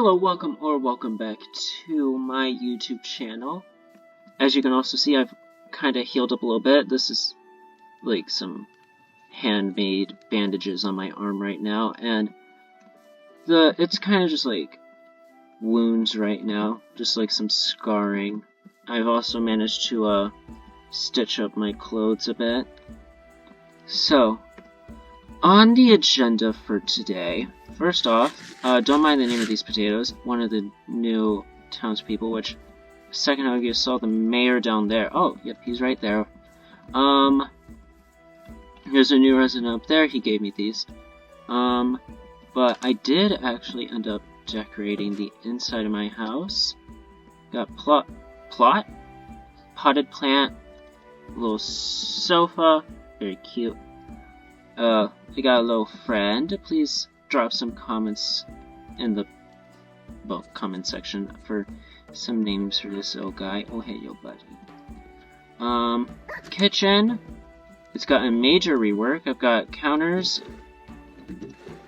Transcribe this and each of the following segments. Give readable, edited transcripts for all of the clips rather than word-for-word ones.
Hello, welcome back to my YouTube channel. As you can also see, I've kind of healed up a little bit. This is like some handmade bandages on my arm right now, and it's kind of just like wounds right now, just like some scarring. I've also managed to stitch up my clothes a bit. So, on the agenda for today, first off, don't mind the name of these potatoes. One of the new townspeople, which a second ago you saw the mayor down there. Oh, yep, he's right there. Here's a new resident up there. He gave me these. But I did actually end up decorating the inside of my house. Got potted plant, little sofa, very cute. I got a little friend. Please drop some comments in the comment section for some names for this little guy. Oh hey yo buddy. Kitchen. It's got a major rework. I've got counters,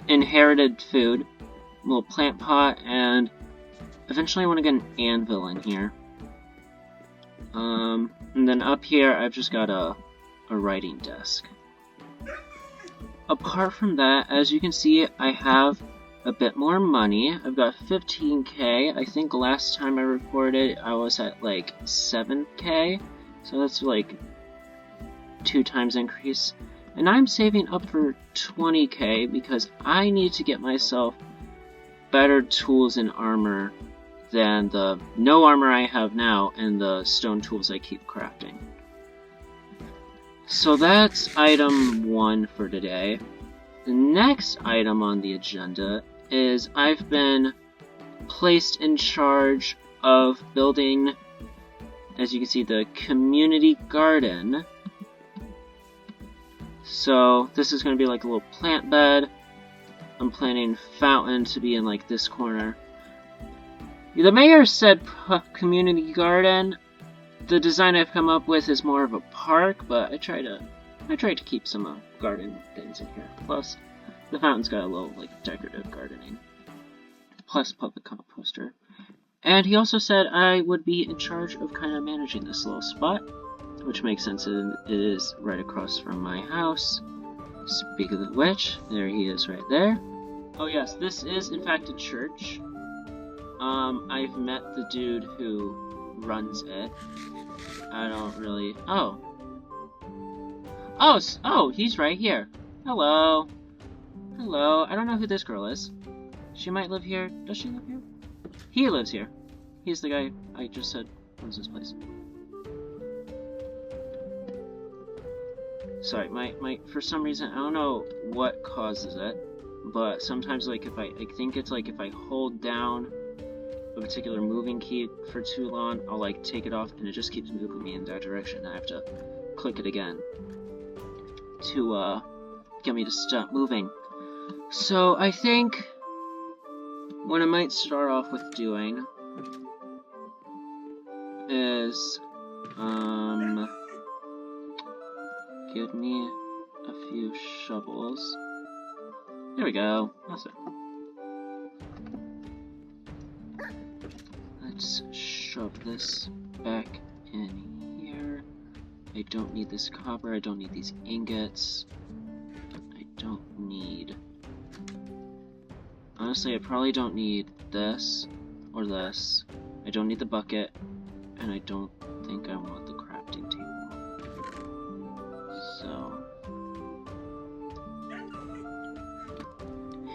inherited food, a little plant pot, and eventually I want to get an anvil in here. And then up here I've just got a writing desk. Apart from that, as you can see, I have a bit more money. I've got 15k. I think last time I recorded, I was at like 7k. So that's like 2 times increase. And I'm saving up for 20k because I need to get myself better tools and armor than the no armor I have now and the stone tools I keep crafting. So that's item 1 for today. The next item on the agenda is I've been placed in charge of building, as you can see, the community garden. So this is going to be like a little plant bed. I'm planning fountain to be in like this corner. The mayor said community garden. The design I've come up with is more of a park, but I tried to keep some garden things in here. Plus, the fountain's got a little like decorative gardening. Plus public composter. And he also said I would be in charge of kind of managing this little spot, which makes sense. It is right across from my house. Speaking of which, there he is right there. Oh yes, this is in fact a church. I've met the dude who runs it. I don't really... Oh, he's right here. Hello. Hello. I don't know who this girl is. She might live here. Does she live here? He lives here. He's the guy I just said runs this place. Sorry, my for some reason, I don't know what causes it, but sometimes like I think it's like if I hold down a particular moving key for too long, I'll like take it off and it just keeps moving me in that direction. I have to click it again to get me to stop moving. So I think what I might start off with doing is give me a few shovels. There we go. That's it. Let's shove this back in here. I don't need this copper, I don't need these ingots. I don't need... Honestly, I probably don't need this or this. I don't need the bucket, and I don't think I want the crafting table. So...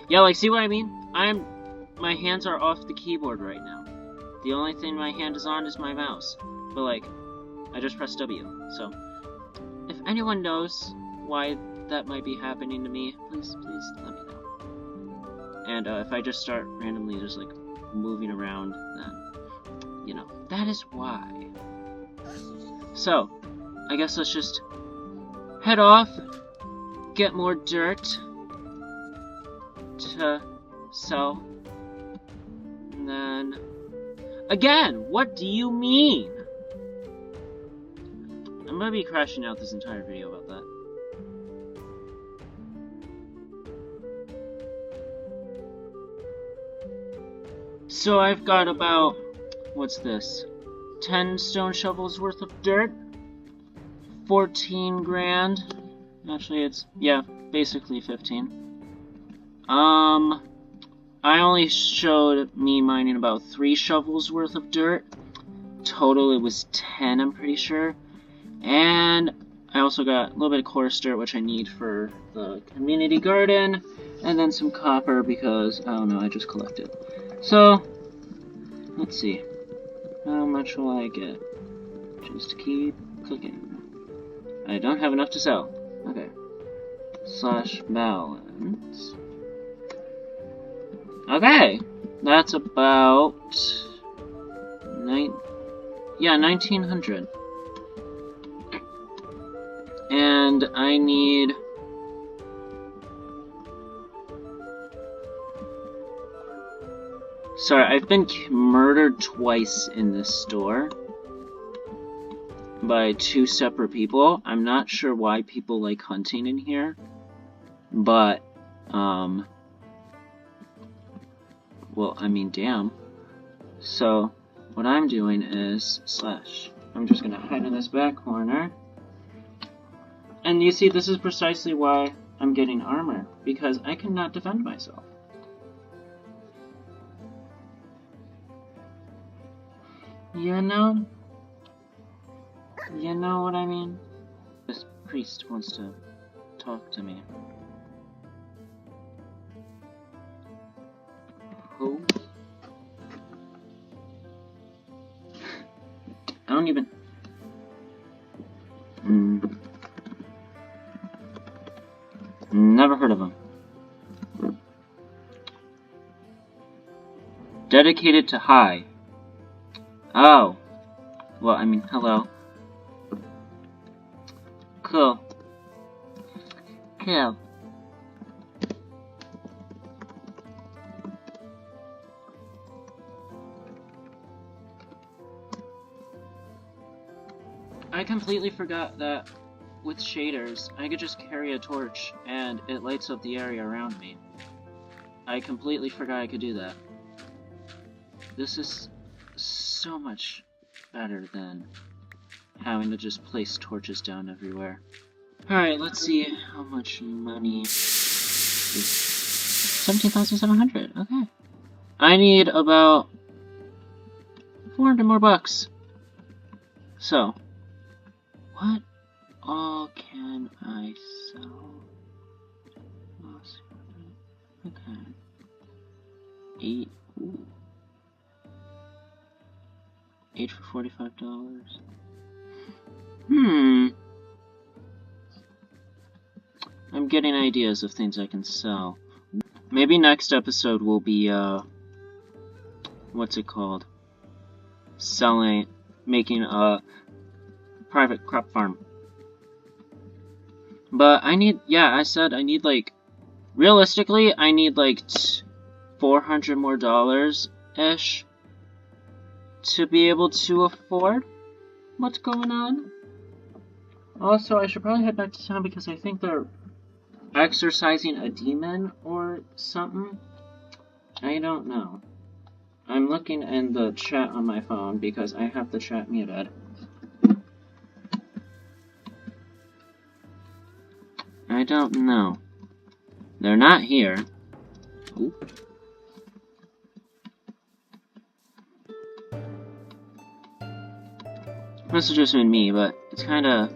yeah, like, see what I mean? My hands are off the keyboard right now. The only thing my hand is on is my mouse. But like, I just pressed W. So, if anyone knows why that might be happening to me, please let me know. And if I just start randomly just like moving around, then, you know, that is why. So, I guess let's just head off, get more dirt to sell, and then... Again, what do you mean? I'm gonna be crashing out this entire video about that. So I've got about, what's this? 10 stone shovels worth of dirt. 14 grand. Actually, it's, yeah, basically 15. I only showed me mining about 3 shovels worth of dirt. Total, it was 10, I'm pretty sure. And I also got a little bit of coarse dirt, which I need for the community garden. And then some copper because, I don't know, I just collected. So, let's see. How much will I get? Just keep cooking. I don't have enough to sell. Okay. Slash balance. Okay, that's about 1900. And I need sorry, I've been murdered twice in this store by 2 separate people. I'm not sure why people like hunting in here, but well, I mean, damn. So, what I'm doing is, I'm just gonna hide in this back corner. And you see, this is precisely why I'm getting armor, because I cannot defend myself. You know? You know what I mean? This priest wants to talk to me. Who? I don't even... Never heard of him. Dedicated to high. Oh. Well, I mean, hello. Cool. Cool. I completely forgot that with shaders, I could just carry a torch and it lights up the area around me. I completely forgot I could do that. This is so much better than having to just place torches down everywhere. Alright, let's see how much money is 17,700. Okay. I need about 400 more bucks. So, what all can I sell? Okay. 8. Ooh. 8 for $45. I'm getting ideas of things I can sell. Maybe next episode will be, what's it called? Making a private crop farm. But I need, yeah, I said I need, like, realistically, I need, like, $400 more dollars-ish to be able to afford what's going on. Also, I should probably head back to town because I think they're exorcising a demon or something. I don't know. I'm looking in the chat on my phone because I have the chat muted. I don't know. They're not here. Ooh. Must have just been me, but it's kind of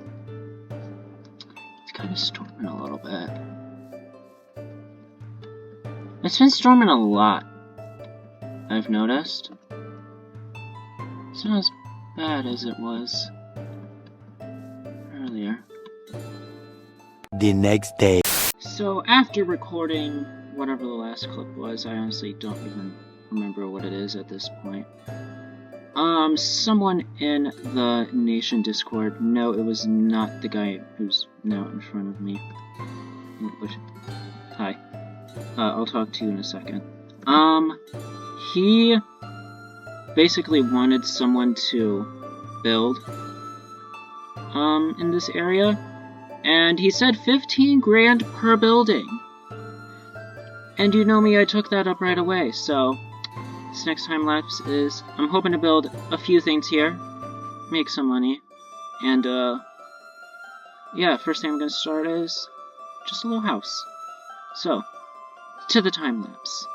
storming a little bit. It's been storming a lot, I've noticed. It's not as bad as it was earlier. The next day. So after recording whatever the last clip was, I honestly don't even remember what it is at this point. Someone in the Nation Discord, no, it was not the guy who's now in front of me. Hi. I'll talk to you in a second. He basically wanted someone to build, in this area, and he said 15 grand per building. And you know me, I took that up right away, so this next time lapse is I'm hoping to build a few things here, make some money, and yeah, first thing I'm gonna start is just a little house. So, to the time lapse.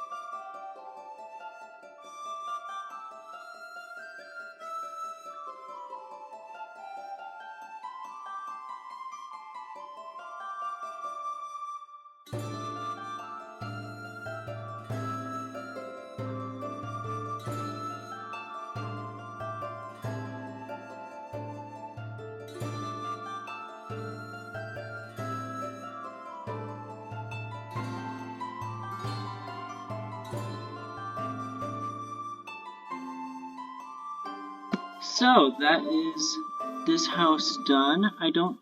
So, that is this house done. I don't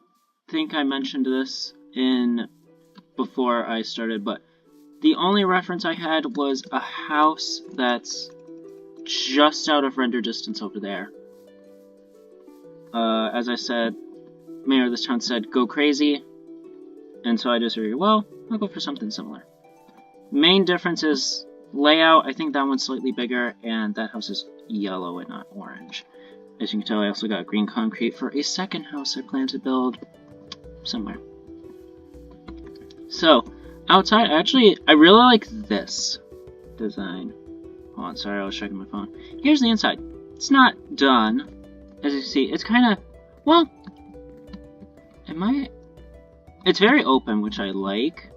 think I mentioned this before I started, but the only reference I had was a house that's just out of render distance over there. As I said, mayor of this town said, go crazy, and so I just figured, well, I'll go for something similar. Main difference is layout. I think that one's slightly bigger, and that house is yellow and not orange. As you can tell, I also got green concrete for a second house I plan to build somewhere. So, outside, actually, I really like this design. Hold on, sorry, I was checking my phone. Here's the inside. It's not done. As you see, it's kind of, well, it's very open, which I like.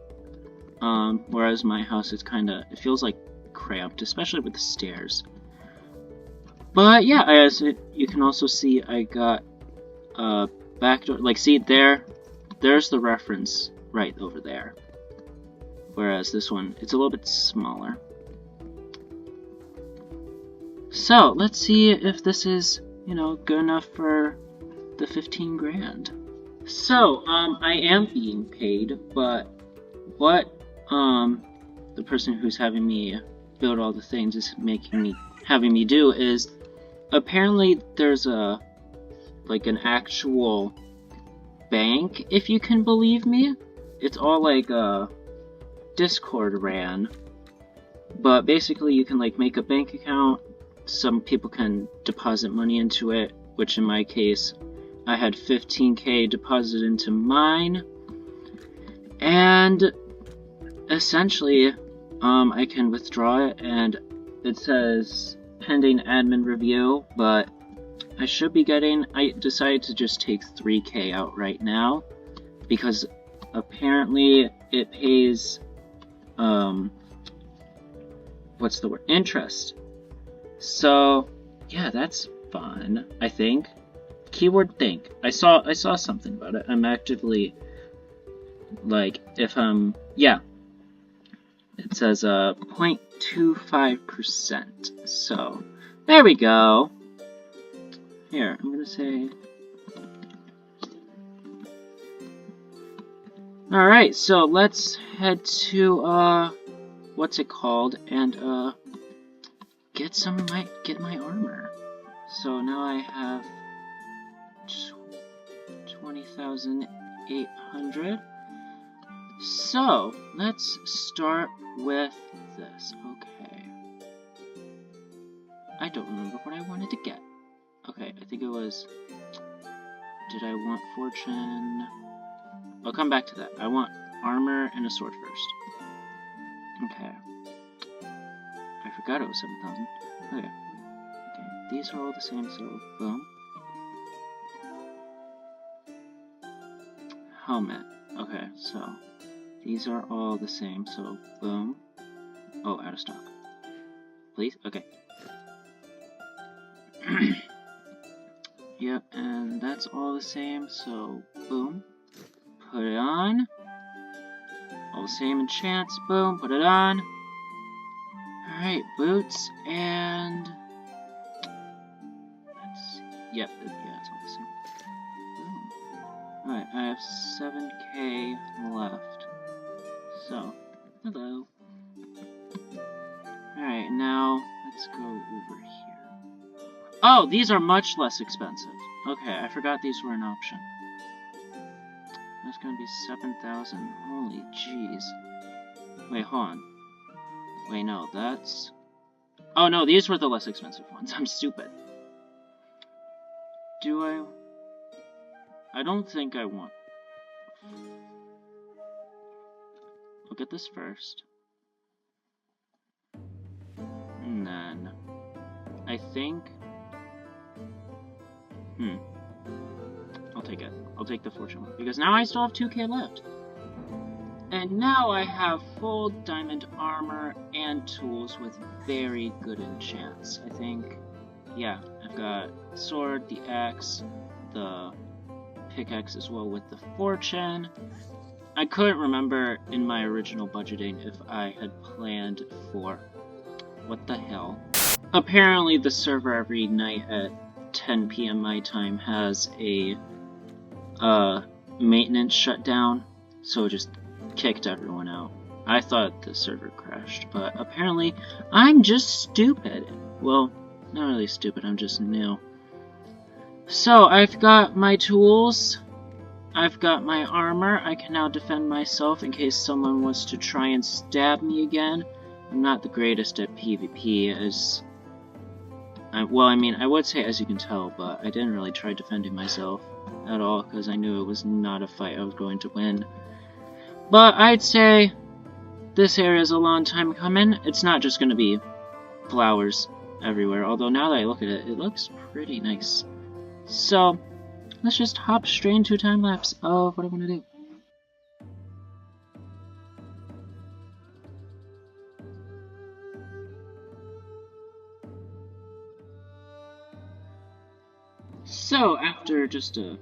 Whereas my house is it feels like cramped, especially with the stairs. But yeah, as you can also see, I got a back door. Like, see, there's the reference right over there. Whereas this one, it's a little bit smaller. So, let's see if this is, good enough for the 15 grand. So, I am being paid, but what, the person who's having me build all the things is having me do is, apparently there's an actual bank, if you can believe me. It's all like Discord ran, but basically you can make a bank account. Some people can deposit money into it, which in my case, I had 15k deposited into mine, and essentially, I can withdraw it, and it says pending admin review, but I should be I decided to just take 3k out right now, because apparently it pays, what's the word? Interest. So, yeah, that's fun, I think. Keyword think. I saw something about it. I'm actively, yeah. It says, 0.25%. So, there we go. Here, I'm gonna say... Alright, so let's head to, what's it called, and, get my armor. So now I have 20,800. So, let's start with this. Okay. I don't remember what I wanted to get. Okay, I think it was... Did I want fortune? I'll come back to that. I want armor and a sword first. Okay. I forgot it was 7,000. Okay. These are all the same, so boom. Helmet. Okay, so these are all the same, so boom. Oh, out of stock. Please? Okay. Yep, and that's all the same, so boom. Put it on. All the same enchants, boom, put it on. Alright, boots, and... Let's see. Yep, yeah, it's all the same. Boom. Alright, I have 7k left. So, hello. Alright, now, let's go over here. Oh, these are much less expensive. Okay, I forgot these were an option. That's gonna be 7,000. Holy jeez. Wait, hold on. Wait, no, that's... Oh no, these were the less expensive ones. I'm stupid. Do I? I don't think I want. Look at this first. And then I think I'll take it. I'll take the fortune one because now I still have 2k left. And now I have full diamond armor and tools with very good enchants. I think, yeah, I've got sword, the axe, the pickaxe as well with the fortune. I couldn't remember in my original budgeting if I had planned for... What the hell? Apparently the server every night at 10 p.m. my time has a maintenance shutdown, so it just kicked everyone out. I thought the server crashed, but apparently I'm just stupid. Well, not really stupid, I'm just new. So I've got my tools, I've got my armor, I can now defend myself in case someone was to try and stab me again. I'm not the greatest at PvP, as... well, I mean, I would say as you can tell, but I didn't really try defending myself at all, because I knew it was not a fight I was going to win. But I'd say this area is a long time coming. It's not just going to be flowers everywhere, although now that I look at it, it looks pretty nice. So, let's just hop straight into a time-lapse of what I want to do. So, after just a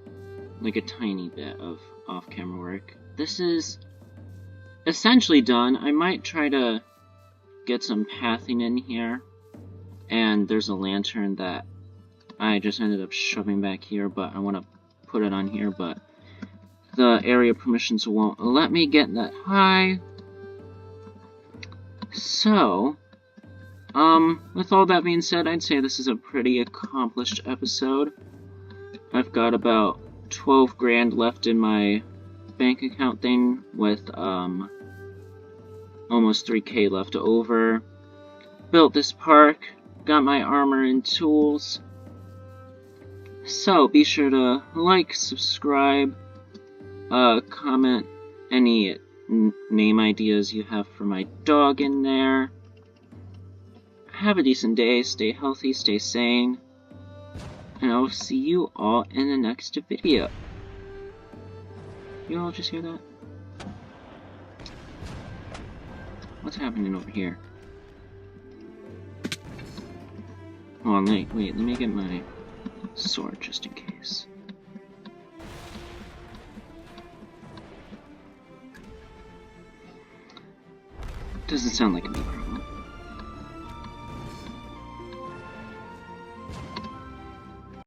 tiny bit of off-camera work, this is essentially done. I might try to get some pathing in here, and there's a lantern that I just ended up shoving back here, but I want to put it on here, but the area permissions won't let me get that high. So, with all that being said, I'd say this is a pretty accomplished episode. I've got about 12 grand left in my bank account thing with almost 3k left over. Built this park, got my armor and tools. So be sure to like, subscribe, comment any name ideas you have for my dog in there. Have a decent day, stay healthy, stay sane, and I'll see you all in the next video. You all just hear that? What's happening over here? Hold on, wait, let me get my sword just in case. Doesn't sound like a me.